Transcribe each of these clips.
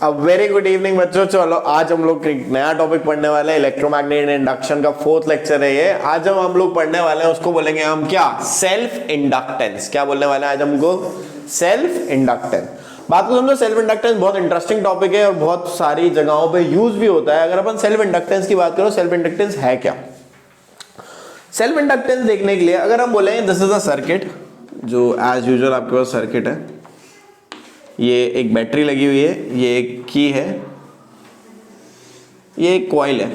अब very good evening बच्चों। चलो आज हम लोग एक नया टॉपिक पढ़ने वाले हैं, इलेक्ट्रोमैग्नेट इंडक्शन का 4th लेक्चर है ये। आज हम लोग पढ़ने वाले हैं, उसको बोलेंगे हम क्या, सेल्फ इंडक्टेंस। क्या बोलने वाले हैं आज हमको, सेल्फ इंडक्टेंस। बात को समझो, सेल्फ इंडक्टेंस बहुत इंटरेस्टिंग टॉपिक है और बहुत सारी जगहों पे यूज भी होता है। अगर अपन सेल्फ इंडक्टेंस की बात करो, सेल्फ इंडक्टेंस है क्या। सेल्फ इंडक्टेंस देखने के लिए अगर हम बोले दिस इज अ सर्किट, जो एज यूजुअल आपके पास सर्किट है, ये एक बैटरी लगी हुई है, ये एक की है, ये एक कॉइल है,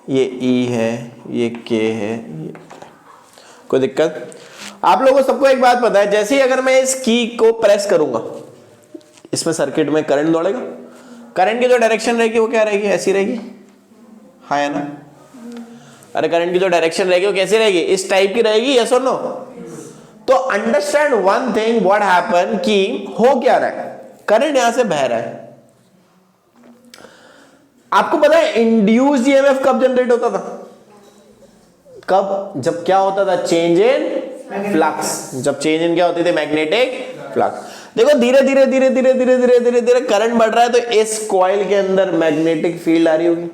ये ई है, ये के है, कोई दिक्कत। आप लोगों को सबको एक बात पता है, जैसे ही अगर मैं इस की को प्रेस करूंगा, इसमें सर्किट में करंट दौड़ेगा। करंट की जो डायरेक्शन रहेगी वो क्या रहेगी, ऐसी रहेगी, हाँ है ना। अरे करंट की जो डायरेक्शन रहेगी वो कैसी रहेगी, इस टाइप की रहेगी, यस और नो। तो understand one thing, what happen, कि हो क्या रहा है, करंट यहां से बह रहा है। आपको पता है इंड्यूस्ड ईएमएफ कब जनरेट होता था, कब, जब क्या होता था, चेंज इन फ्लक्स। जब चेंज इन क्या होती थी, मैग्नेटिक फ्लक्स। देखो धीरे धीरे धीरे धीरे धीरे धीरे धीरे धीरे करंट बढ़ रहा है, तो इस कॉइल के अंदर मैग्नेटिक फील्ड आ रही होगी,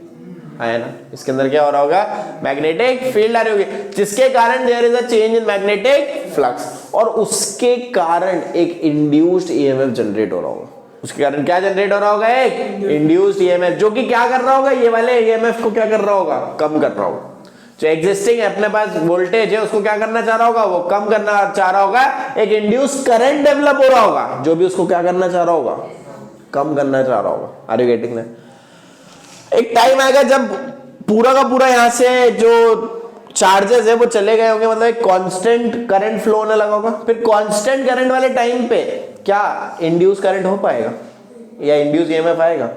है ना। इसके अंदर क्या हो रहा होगा, मैग्नेटिक फील्ड आ रही होगी, जिसके कारण there is a change in magnetic flux, और उसके कारण एक इंड्यूस्ड ईएमएफ जनरेट हो रहा होगा। उसके कारण क्या जनरेट हो रहा होगा, एक इंड्यूस्ड ईएमएफ, जो कि क्या कर रहा होगा, ये वाले ईएमएफ को क्या कर रहा होगा, कम कर रहा होगा। जो एग्जिस्टिंग अपने पास वोल्टेज है उसको क्या करना चाह रहा होगा, वो कम करना चाह रहा होगा। एक इंड्यूस्ड करंट डेवलप हो रहा होगा, जो भी उसको क्या करना चाह रहा होगा, कम करना चाह रहा होगा। Are you getting that. एक टाइम आएगा जब पूरा का पूरा यहां से जो चार्जेस है वो चले गए होंगे, मतलब एक कांस्टेंट करंट फ्लो होने लगा होगा। फिर कांस्टेंट करंट वाले टाइम पे क्या इंड्यूस करंट हो पाएगा या इंड्यूस ईएमएफ आएगा,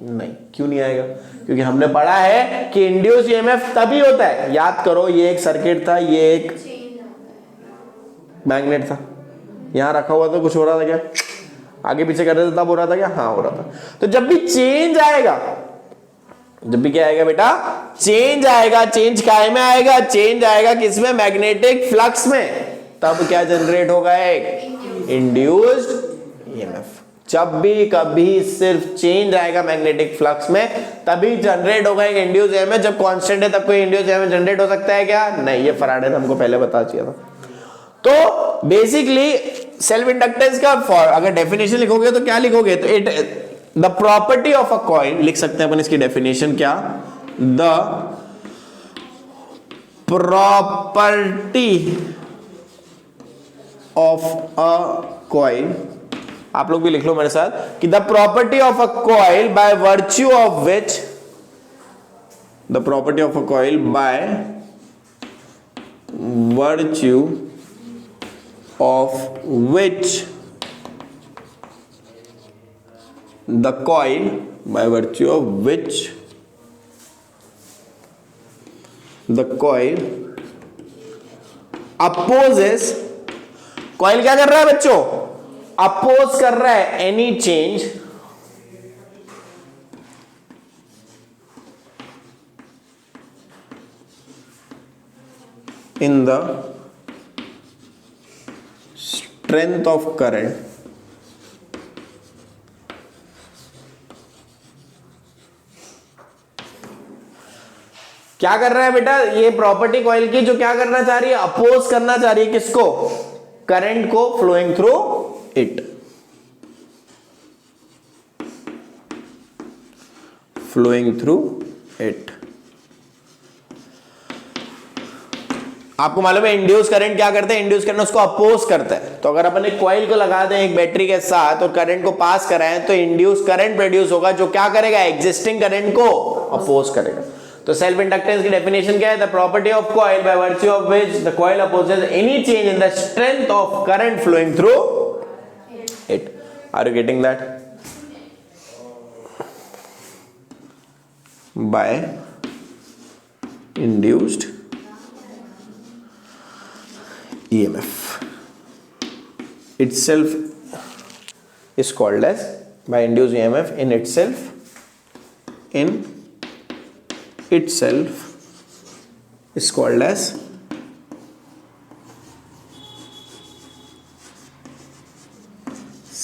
नहीं। क्यों नहीं आएगा, क्योंकि हमने पढ़ा है कि इंड्यूस ईएमएफ तभी होता है, याद करो, ये एक सर्किट था, ये एक मैग्नेट था, यहां रखा हुआ तो कुछ हो रहा था क्या, आगे पीछे कर रहे थे तब हो रहा था क्या, हाँ हो रहा था। तो जब भी चेंज आएगा, जब भी क्या आएगा बेटा, चेंज आएगा, चेंज काय में आएगा, चेंज आएगा किसमें, मैग्नेटिक फ्लक्स में, तब क्या जनरेट होगा, एक इंड्यूस्ड ईएमएफ। जब भी कभी सिर्फ चेंज आएगा मैग्नेटिक फ्लक्स में, तभी जनरेट होगा एक इंड्यूस्ड ईएमएफ। जब कांस्टेंट है तब कोई इंड्यूस्ड ईएमएफ जनरेट हो सकता है क्या, नहीं। ये फराडे ने हमको पहले बता दिया था। तो बेसिकली सेल्फ इंडक्टेंस का अगर डेफिनेशन लिखोगे तो क्या लिखोगे, तो it the property of a coil, लिख सकते हैं अपन इसकी डेफिनेशन क्या, the property of a coil, आप लोग भी लिख लो मेरे साथ, कि the property of a coil by virtue of which, the property of a coil by virtue of which the coil, by virtue of which the coil opposes, coil क्या कर रहा है बच्चों, अपोज कर रहा है any change in the strength of current क्या कर रहा है बेटा, ये प्रॉपर्टी कॉइल की जो क्या करना चाह रही है, अपोज करना चाह रही है किसको, करंट को flowing through it, flowing through it. आपको मालूम है इंड्यूस करंट क्या करते हैं, इंड्यूस करंट उसको अपोज करता है। तो अगर अपन एक कॉइल को लगा दें एक बैटरी के साथ और करंट को पास कराएं, तो इंड्यूस करंट प्रोड्यूस होगा, जो क्या करेगा, एग्जिस्टिंग करंट को अपोज करेगा। तो सेल्फ इंडक्टेंस की डेफिनेशन क्या है, the property of coil by virtue of which the coil opposes any change in the strength of current flowing through it. Are you getting that, by induced EMF itself is called as, by induced EMF in itself is called as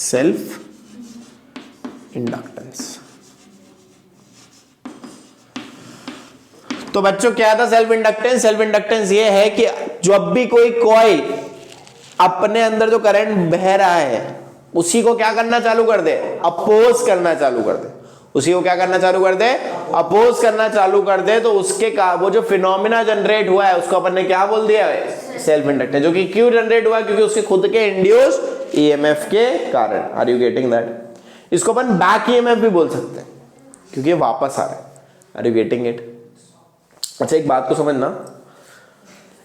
self inductance. तो बच्चों क्या था self inductance? Self inductance ये है कि जब भी कोई कॉइल अपने अंदर जो करंट बह रहा है उसी को क्या करना चालू कर दे? अपोज करना चालू कर दे। उसी को क्या करना चालू कर दे? अपोज करना चालू कर दे। तो उसके वो जो फिनोमिना जनरेट हुआ है उसको अपन ने क्या बोल दिया है? Self inductance. जो कि क्यों जनरेट हुआ? क्योंकि उसके खुद के इंड्यूस्ड ईएमएफ के कारण। Are you getting that? इसको अपन बैक ईएमएफ भी बोल सकते हैं क्योंकि ये वापस आ रहा है। Are you getting it? अच्छा एक बात को समझना,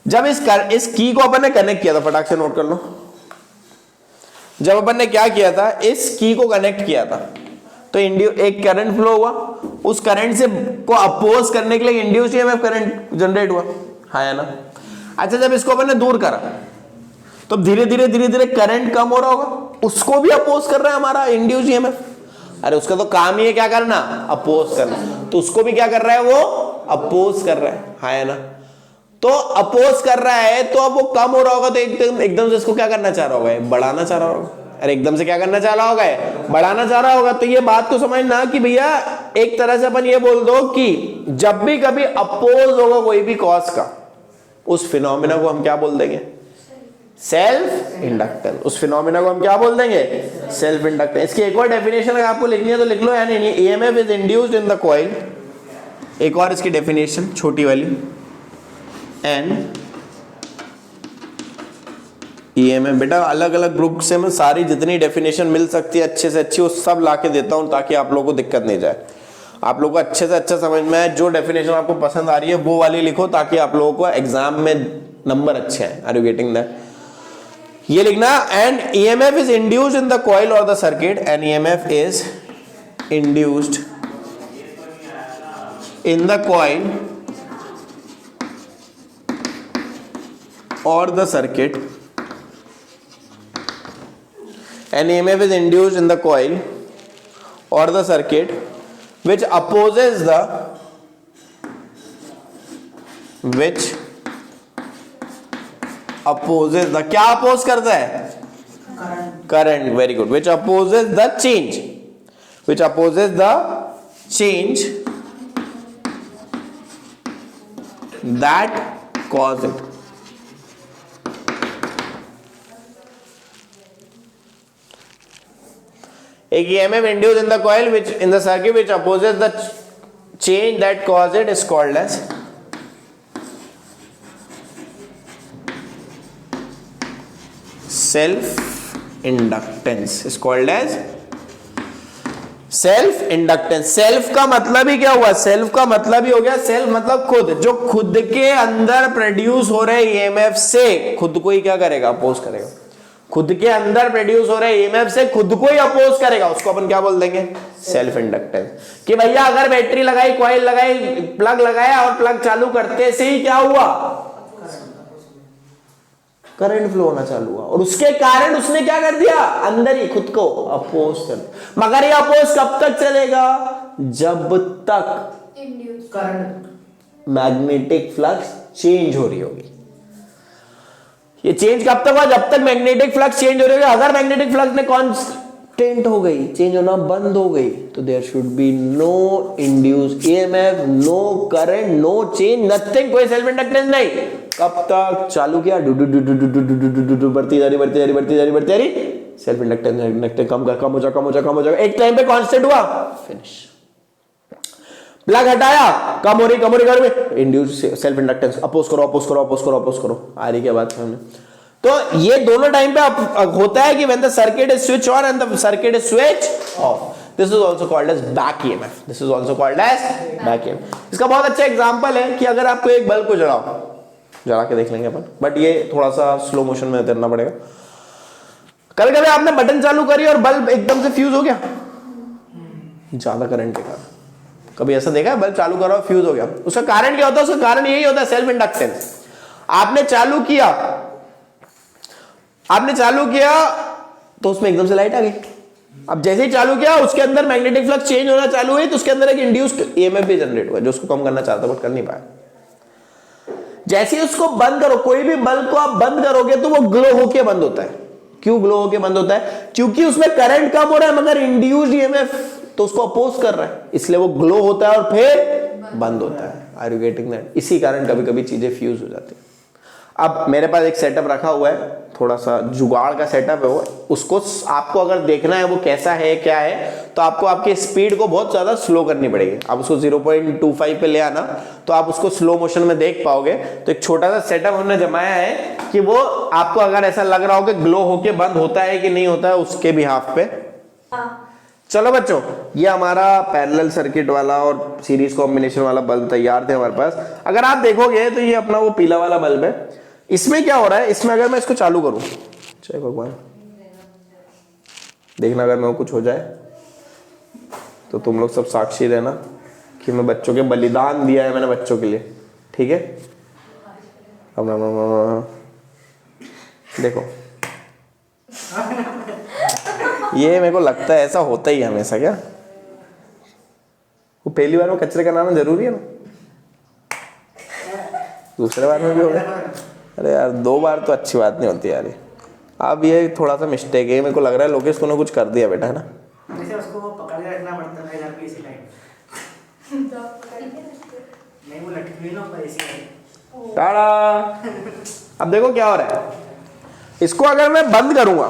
जब इस की को अपन ने कनेक्ट किया था, फटाक से नोट कर लो, जब अपन ने क्या किया था, इस की को कनेक्ट किया था तो एक करंट फ्लो हुआ, उस करंट से को अपोज करने के लिए इंड्यूस्ड ईएमएफ करंट जनरेट हुआ, हाँ या ना? अच्छा जब इसको अपन ने दूर करा तो धीरे धीरे करंट कम हो रहा होगा, उसको भी अपोज कर रहा है हमारा इंड्यूस्ड ईएमएफ। अरे उसका तो काम ही है क्या करना? अपोज करना। तो उसको भी क्या कर रहा है? वो अपोज कर रहा है, हाँ या ना? तो अपोज कर रहा है तो अब वो कम हो रहा होगा तो एकदम से इसको क्या करना चाह रहा होगा? बढ़ाना चाह रहा होगा। अरे एकदम से क्या करना चाह रहा होगा? बढ़ाना चाह रहा होगा। तो ये बात को समझना कि भैया एक तरह से अपन ये बोल दो कि जब भी कभी अपोज होगा कोई भी कॉज का, उस फिनोमिना को हम क्या बोल देंगे? Self inductance. उस फिनोमिना को हम क्या बोल देंगे? Self inductance. इसकी एक और डेफिनेशन अगर आपको लिखनी है तो लिख लो, यानी EMF is induced in the coil. एक और इसकी डेफिनेशन छोटी वाली, एन ईएमएफ। बेटा अलग अलग ग्रुप से मैं सारी जितनी डेफिनेशन मिल सकती है अच्छे से अच्छी वो सब लाके देता हूं ताकि आप लोगों को दिक्कत नहीं जाए, आप लोगों को अच्छे से अच्छा समझ में आए। जो डेफिनेशन आपको पसंद आ रही है वो वाली लिखो ताकि आप लोगों को एग्जाम में नंबर अच्छे आए। Are you getting that? ये लिखना, and EMF is induced in the coil और the circuit, and EMF is induced in the coil or the circuit, an EMF is induced in the coil or the circuit which opposes the क्या oppose करता है? Current. Very good. which opposes the change that cause it. एक EMF induced in the coil which in the circuit which opposes the change that cause it is called as self inductance, is called as self inductance. Self का मतलब ही क्या हुआ? Self का मतलब ही हो गया, self मतलब खुद, जो खुद के अंदर प्रोड्यूस हो रहे ईएमएफ से खुद को ही क्या करेगा? अपोज करेगा। खुद के अंदर प्रोड्यूस हो रहे ईएमएफ से खुद को ही अपोज करेगा, उसको अपन क्या बोल देंगे? Self inductance. कि भैया अगर बैटरी लगाई, कॉइल लगाई, प्लग लगाया और प्लग चालू करते से ही क्या हुआ? करंट फ्लो होना चालू हुआ और उसके कारण उसने क्या कर दिया? अंदर ही खुद को अपोज कर। मगर ये अपोज कब तक चलेगा? जब तक करंट मैग्नेटिक फ्लक्स चेंज हो रही होगी। ये चेंज कब तक हुआ? जब तक मैग्नेटिक फ्लक्स चेंज हो रही होगी। अगर मैग्नेटिक फ्लक्स में कांस्टेंट हो गई, चेंज होना बंद हो गई, तो there should be no induced EMF, no current, no change, nothing, कोई सेल्फ इंडक्टेंस नहीं। कब तक चालू किया? बढ़ती जा रही, सेल्फ इंडक्टेंस कम हो जाएगा, एक टाइम पे कांस्टेंट हुआ, फिनिश। प्लग हटाया, कम हो रही, इंड्यूस सेल्फ इंडक्टेंस, अपोज करो। आ रही क्या बात हमने? तो ये दोनों टाइम पे होता है कि when the circuit is switch on and the circuit is switch off. This is also called as back EMF. इसका बहुत अच्छा एग्जांपल है कि अगर आपको एक बल्ब को जला के देख लेंगे अपन, बट ये थोड़ा सा स्लो मोशन में करना पड़ेगा। कभी आपने बटन चालू करी और बल्ब एकदम से फ्यूज हो गया ज्यादा करंट के कारण। कभी ऐसा देखा है? बल्ब चालू करो फ्यूज हो गया। उसका कारण क्या होता है? उसका कारण यही होता है, सेल्फ इंडक्टेंस। आपने चालू किया तो उसमें एकदम से लाइट आ गई। अब जैसे ही चालू किया उसके अंदर मैग्नेटिक फ्लक्स चेंज होना चालू हुई, तो उसके अंदर एक इंड्यूस्ड ईएमएफ भी जनरेट हुआ जो उसको कम करना चाहता बट कर नहीं पाया। जैसे ही उसको बंद करो, कोई भी बल्ब को आप बंद करोगे तो वो ग्लो होके बंद होता है। क्यों ग्लो होके बंद होता है? क्योंकि उसमें करंट कम हो रहा है मगर इंड्यूस्ड ईएमएफ तो उसको अपोज कर रहा है, इसलिए वो ग्लो होता है और फिर बंद होता है। Are you getting that? इसी कारण कभी कभी चीजें फ्यूज हो जाती है। अब मेरे पास एक सेटअप रखा हुआ है, थोड़ा सा जुगाड़ का सेटअप है वो, उसको आपको अगर देखना है वो कैसा है क्या है, तो आपको आपके स्पीड को बहुत ज्यादा स्लो करनी पड़ेगी। आप उसको 0.25 पे ले आना तो आप उसको स्लो मोशन में देख पाओगे। तो एक छोटा सा सेटअप हमने जमाया है कि वो आपको अगर ऐसा लग रहा हो कि ग्लो होके बंद होता है कि नहीं होता है, उसके बिहाफ पे। चलो बच्चों, ये हमारा पैरेलल सर्किट वाला और सीरीज कॉम्बिनेशन वाला बल्ब तैयार थे हमारे पास। अगर आप देखोगे तो ये अपना वो पीला वाला बल्ब है। इसमें क्या हो रहा है, इसमें अगर मैं इसको चालू करूं, जय भगवान, देखना अगर मैं कुछ हो जाए तो तुम लोग सब साक्षी रहना कि मैं बच्चों के बलिदान दिया है मैंने बच्चों के लिए, ठीक है? देखो ये मेरे को लगता है ऐसा होता ही हमेशा। क्या वो पहली बार में कचरे का नाम जरूरी है ना, दूसरे बार में भी होगा? अरे यार 2 बार तो अच्छी बात नहीं होती यार। अब ये थोड़ा सा मिस्टेक है, मेरे को लग रहा है लोकेश को कुछ कर दिया बेटा, है ना? जैसे उसको पकड़ के रखना पड़ता है घर पे इसी लाइन। नहीं वो लटकी ना ऊपर इसी लाइन। टाड़ा। अब देखो क्या हो रहा है, इसको अगर मैं बंद करूंगा,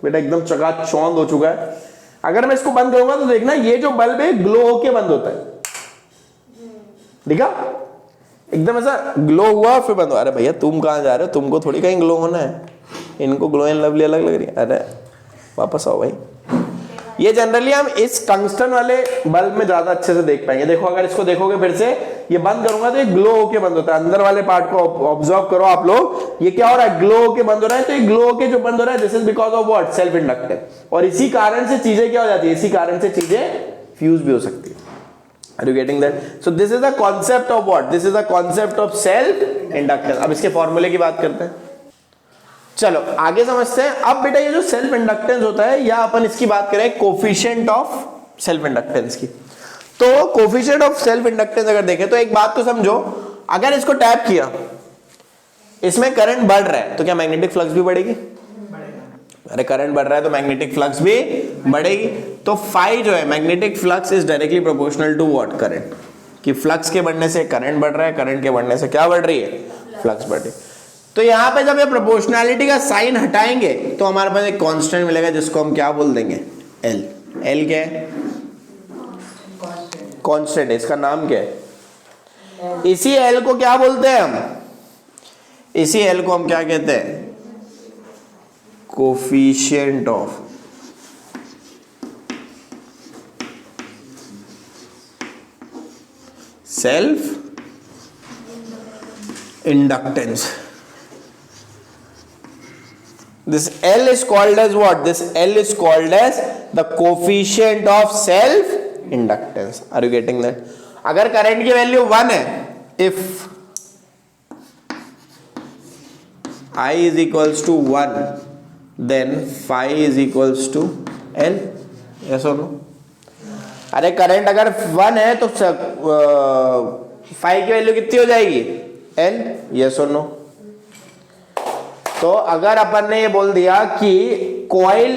बेटा एकदम चकाचौंध हो चुका है। अगर मैं इसको बंद करूंगा तो देखना ये जो बल्ब है ग्लो होके बंद होता है, देखा? एकदम ऐसा ग्लो हुआ फिर बंद हुआ। अरे भैया तुम कहाँ जा रहे हो, तुमको थोड़ी कहीं ग्लो होना है, इनको ग्लो एंड लवली अलग लग रही है। अरे वापस आओ भाई। ये जनरली हम इस टंगस्टन वाले बल्ब में ज्यादा अच्छे से देख पाएंगे। देखो अगर इसको देखोगे फिर से, ये बंद करूंगा तो ये ग्लो होके बंद होता है। अंदर वाले पार्ट को ऑब्जर्व करो आप लोग, ये क्या हो रहा है, ग्लो होके बंद हो रहा है। तो ये ग्लो होके जो बंद हो रहा है, this is because of what, self inductance. और इसी कारण से चीजें क्या हो जाती है, इसी कारण से चीजें फ्यूज भी हो सकती है। Are you getting that? So this is the concept of what? This is the concept of self inductance. अब इसके फॉर्मूले की बात करते हैं। चलो आगे समझते हैं। अब बेटा ये जो सेल्फ इंडक्टेंस होता है, या अपन इसकी बात करें कोफिशिएंट ऑफ सेल्फ इंडक्टेंस की, तो कोफिशिएंट ऑफ सेल्फ इंडक्टेंस अगर देखें तो एक बात तो समझो, अगर इसको टैप किया, इसमें करंट बढ़ रहा है तो क्या मैग्नेटिक फ्लक्स भी बढ़ेगी? अरे करंट बढ़ रहा है तो मैग्नेटिक फ्लक्स भी बढ़ेगी। तो फाई जो है, magnetic flux is directly proportional to what, current. कि फ्लक्स के बढ़ने से करंट बढ़ रहा है, करंट के बढ़ने से क्या बढ़ रही है, फ्लक्स बढ़ रही है। तो यहां पे जब ये प्रोपोर्शनैलिटी का साइन हटाएंगे तो हमारे पास एक कांस्टेंट मिलेगा जिसको हम क्या बोल देंगे, एल। एल क्या है, कांस्टेंट है, इसका नाम क्या है? इसी एल को क्या बोलते हैं हम, इसी एल को हम क्या कहते हैं, coefficient of self inductance. This L is called as what? This L is called as the coefficient of self inductance. Are you getting that? अगर करंट की वैल्यू 1 है, if I is equals to 1, then phi is equals to L. Yes or no? अरे current अगर 1 है तो phi की value कितनी हो जाएगी, L. Yes or no? तो अगर अपन ने ये बोल दिया कि कॉइल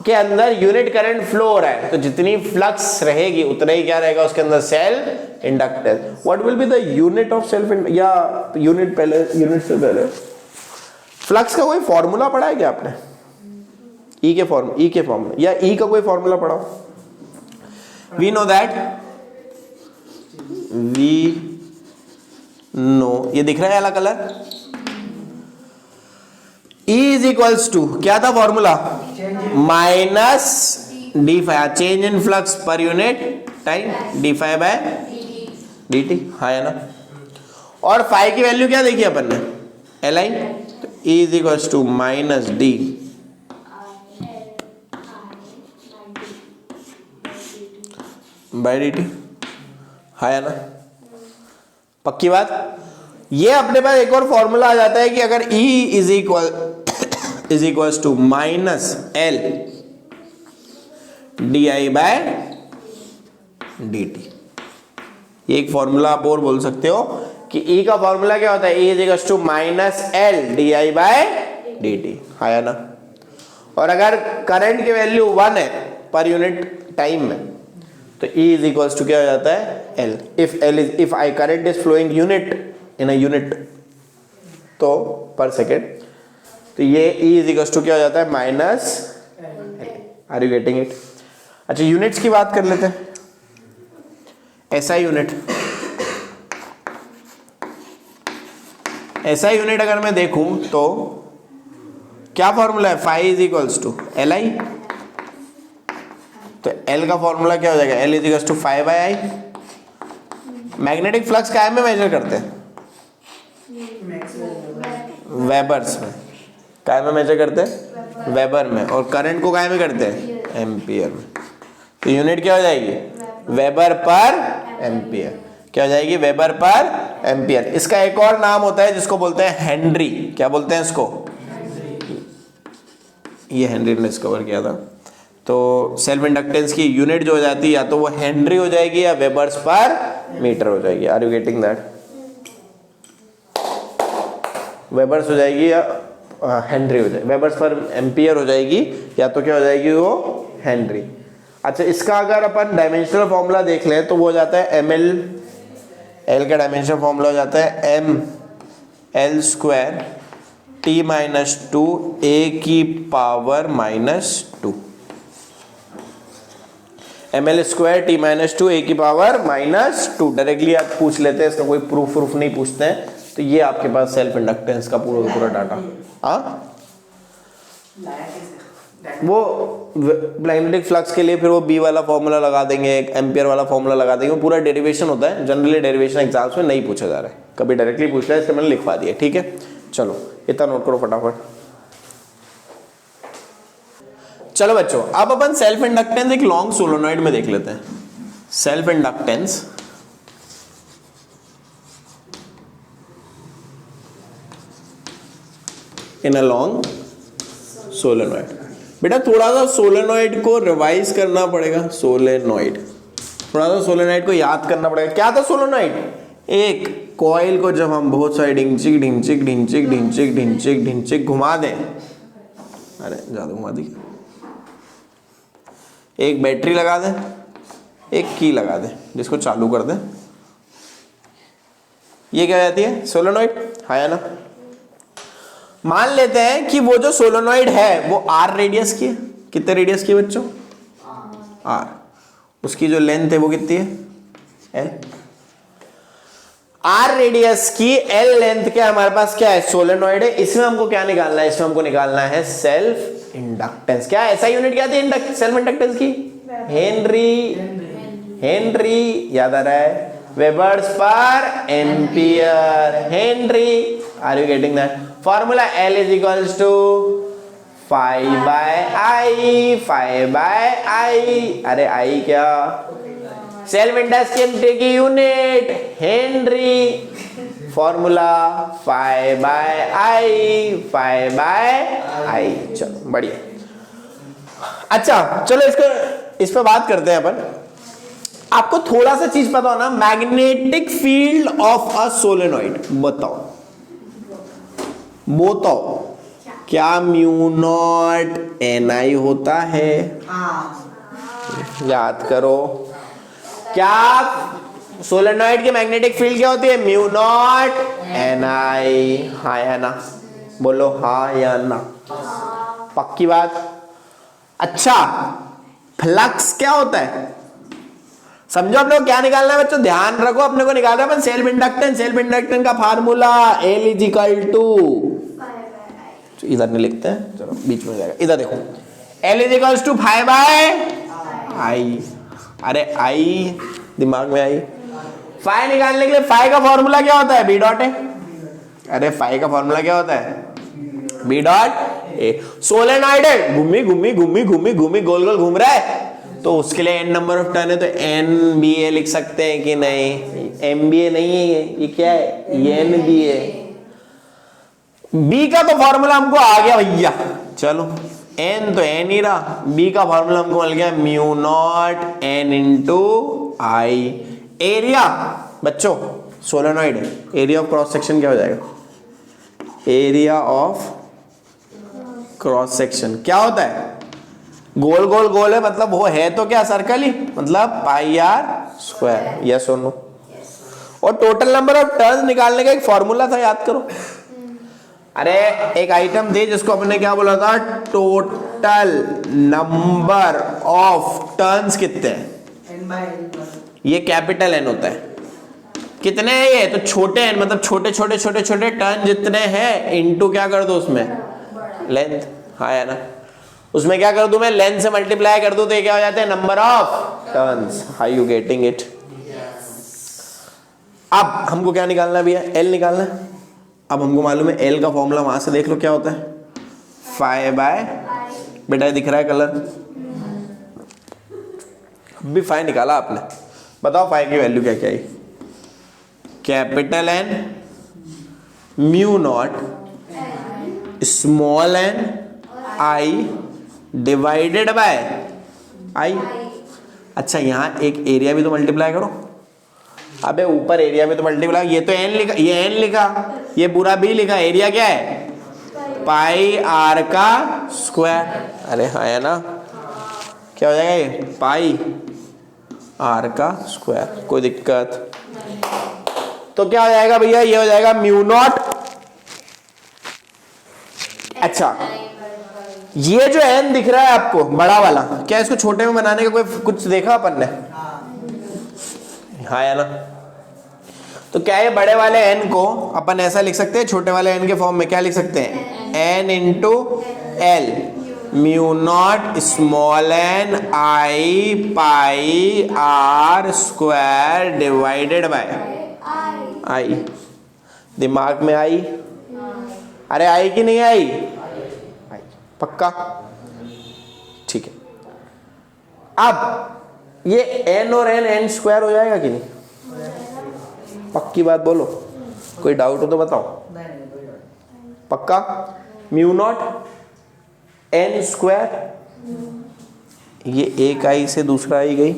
के अंदर यूनिट करंट फ्लो हो रहा है, तो जितनी फ्लक्स रहेगी उतना ही क्या रहेगा उसके अंदर, self inductance. What will be the unit of self, या यूनिट पहले, यूनिट से पहले फ्लक्स का कोई फॉर्मूला पढ़ा है क्या आपने? ई के फॉर्मूला, या ई का कोई फॉर्मूला पढ़ा? वी नो दैट, ये दिख रहा है वाला colour, E is equals to क्या था formula, minus D phi, change in flux per unit time, D phi by D T, हाँ है ना। और फाई की वैल्यू क्या देखी अपन ने, एल आई, तो E is equals to minus D by D T, हाँ है ना, पक्की बात। ये अपने पास एक और फॉर्मूला आ जाता है कि अगर E is equal to minus L D I by D T, ये एक फॉर्मूला आप और बोल सकते हो कि E का फॉर्मूला क्या होता है, E is equal to minus L D I by D T, आया ना। और अगर करंट की वैल्यू 1 है पर यूनिट टाइम में तो E इज इक्वल्स टू क्या हो जाता है L। If I current is flowing unit in a unit तो पर सेकेंड, तो ये E इज इक्वल्स टू क्या हो जाता है minus. Are you getting it? अच्छा यूनिट्स की बात कर लेते हैं। ऐसा यूनिट, ऐसा यूनिट अगर मैं देखूं तो क्या फॉर्मूला है, phi is equals to L I. तो एल का फॉर्मूला क्या हो जाएगा, L is equals to phi by I. Magnetic flux काय में मेजर करते हैं, वेबर्स में। काय में मेजर करते हैं, वेबर में। और करंट को काय में करते हैं, एम्पियर में। तो यूनिट क्या हो जाएगी, वेबर पर एम्पियर। क्या हो जाएगी, वेबर पर एम्पियर। इसका एक और नाम होता है जिसको बोलते हैं हेनरी। क्या बोलते हैं इसको, ये हेनरी ने डिस्कवर किया था। तो सेल्फ इंडक्टेंस की यूनिट जो हो जाती है या तो वो हेनरी हो जाएगी या वेबर्स पर मीटर हो जाएगी। Are you getting that? Webers हो जाएगी या हेनरी हो जाएगी, वेबर्स पर एम्पियर हो जाएगी या तो क्या हो जाएगी वो हेनरी। अच्छा इसका अगर अपन डायमेंशनल फॉर्मूला देख लें तो वो हो जाता है एम एल। एल का डायमेंशनल फॉर्मूला हो जाता है M L square T minus two A की power minus two. M L square T minus two A की पावर माइनस टू। डायरेक्टली आप पूछ लेते हैं, इसका कोई प्रूफ नहीं पूछते हैं। तो ये आपके पास सेल्फ इंडक्टेंस का पूरा डाटा। हाँ वो मैग्नेटिक फ्लक्स के लिए फिर वो बी वाला फॉर्मूला लगा देंगे, एक एम्पियर वाला फॉर्मूला लगा देंगे। पूरा डेरिवेशन होता है। जनरली डेरिवेशन एग्जाम्स में नहीं पूछा जा रहा है, कभी डायरेक्टली पूछ रहा है, इसलिए मैंने लिखवा दिया। ठीक है चलो इतना नोट करो फटाफट। चलो बच्चों अब अपन सेल्फ इंडक्टेंस एक लॉन्ग सोलोनॉइड में देख लेते हैं। Self inductance in a long solenoid. बेटा थोड़ा सा सोलेनॉइड को रिवाइज करना पड़ेगा। सोलेनॉइड, थोड़ा सा सोलेनॉइड को याद करना पड़ेगा। क्या था सोलेनॉइड, एक कॉइल को जब हम बहुत सारी ढिंचिक ढिंचिक ढिंचिक ढिंचिक ढिंचिक ढिंचिक घुमा दें, अरे ज्यादा घुमा दी, एक बैटरी लगा दें, एक की लगा दें जिसको चालू कर दें, ये क्या जाती है सोलेनॉइड। हाँ या ना? मान लेते हैं कि वो जो सोलेनॉइड है वो आर रेडियस की है। कितने रेडियस की है बच्चों, आर। उसकी जो लेंथ है वो कितनी है, एल। आर रेडियस की एल लेंथ के हमारे पास क्या है, सोलेनॉइड है। इसमें हमको क्या निकालना है, इसमें हमको निकालना है सेल्फ इंडक्टेंस। क्या ऐसा यूनिट क्या थी सेल्फ इंडक्टेंस की, हेनरी। हेनरी याद आ रहा है, वेबर्स पर ampere, henry. Are you getting that? Formula L is equals to 5 by I, 5 by I. अरे आई क्या, सेल्फ इंडक्टेंस की unit henry. Formula 5 by I, 5 by I. चलो बढ़िया। अच्छा चलो इस पर बात करते हैं अपन। आपको थोड़ा सा चीज पता हो ना, magnetic field of a solenoid. बताओ क्या म्यू नॉट एन आई होता है? याद करो, क्या सोलेनॉइड की मैग्नेटिक फील्ड क्या होती है, म्यू नॉट एन आई। हाँ या ना, बोलो हाँ या ना, पक्की बात। अच्छा फ्लक्स क्या होता है, समझो आप लोग क्या निकालना है बच्चों, ध्यान रखो। अपने को निकालना है अपन सेल्फ इंडक्टेंस। सेल्फ इंडक्टेंस का formula L is equal to, इधर नहीं लिखते हैं, चलो बीच में जाएगा। इधर देखो, L is equal to 5 by I. अरे आई दिमाग में आई। फाई निकालने के लिए फाई का फॉर्मूला क्या होता है, बी डॉट है। अरे फाई का फॉर्मूला क्या होता है, बी डॉट ए। सोलेनॉइड है, घूमी घूमी घूमी घूमी घूमी गोल गोल घूम रहा है, तो उसके लिए n नंबर ऑफ टर्न है, तो NBA लिख सकते हैं कि नहीं, MBA नहीं है ये क्या है, NBA। B का तो फॉर्मूला हमको आ गया भैया। चलो N तो N ही रहा, B का फॉर्मूला हमको मिल गया म्यू नॉट N इंटू आई। एरिया बच्चों सोलेनॉइड है, एरिया ऑफ क्रॉस सेक्शन क्या हो जाएगा, एरिया ऑफ क्रॉस सेक्शन क्या होता है? गोल गोल गोल है, मतलब वो है तो क्या सर्कल ही, मतलब पाई आर स्क्वायर। यस और नो? और टोटल नंबर ऑफ टर्न्स निकालने का एक फॉर्मूला था, याद करो। अरे एक आइटम दे जिसको अपने क्या बोला था, टोटल नंबर ऑफ टर्न्स कितने हैं? ये कैपिटल एन होता है। कितने हैं ये? तो छोटे एन, मतलब छोटे छोटे छोटे छोटे टर्न जितने हैं इनटू क्या कर दो उसमें लेंथ। हाँ है ना? उसमें क्या कर दूं मैं, लेंथ से मल्टीप्लाई कर दूं तो ये क्या हो जाते हैं, number of turns. How you getting it? अब हमको क्या निकालना भी है, एल निकालना है। अब हमको मालूम है एल का फॉर्मूला, वहां से देख लो क्या होता है, फाई बाय, बेटा दिख रहा है कलर, भी फाई निकाला आपने। बताओ फाई की वैल्यू क्या क्या है? Capital N mu naught small N I divided by I. अच्छा यहां एक एरिया भी तो मल्टीप्लाई करो। अबे ऊपर एरिया में तो मल्टीप्लाई, ये तो एन लिखा, ये एन लिखा, ये पूरा बी लिखा, एरिया क्या है, पाई आर का स्क्वायर। अरे हाँ है ना? क्या हो जाएगा ये, पाई आर का स्क्वायर। कोई दिक्कत? तो क्या हो जाएगा भैया, ये हो जाएगा म्यू नॉट। अच्छा ये जो एन दिख रहा है आपको बड़ा वाला, क्या इसको छोटे में बनाने का कोई कुछ देखा अपन ने? हाँ है ना? तो क्या ये बड़े वाले एन को अपन ऐसा लिख सकते हैं, छोटे वाले एन के फॉर्म में क्या लिख सकते हैं, N into L mu naught small N I pi R square divided by I. दिमाग में आई? अरे आई कि नहीं आई? आई। पक्का? ठीक है। अब ये एन और एन एन स्क्वायर हो जाएगा कि नहीं? पक्की बात बोलो, कोई डाउट हो तो बताओ। पक्का? म्यू नॉट एन स्क्वायर, ये एक आई से दूसरा आई गई,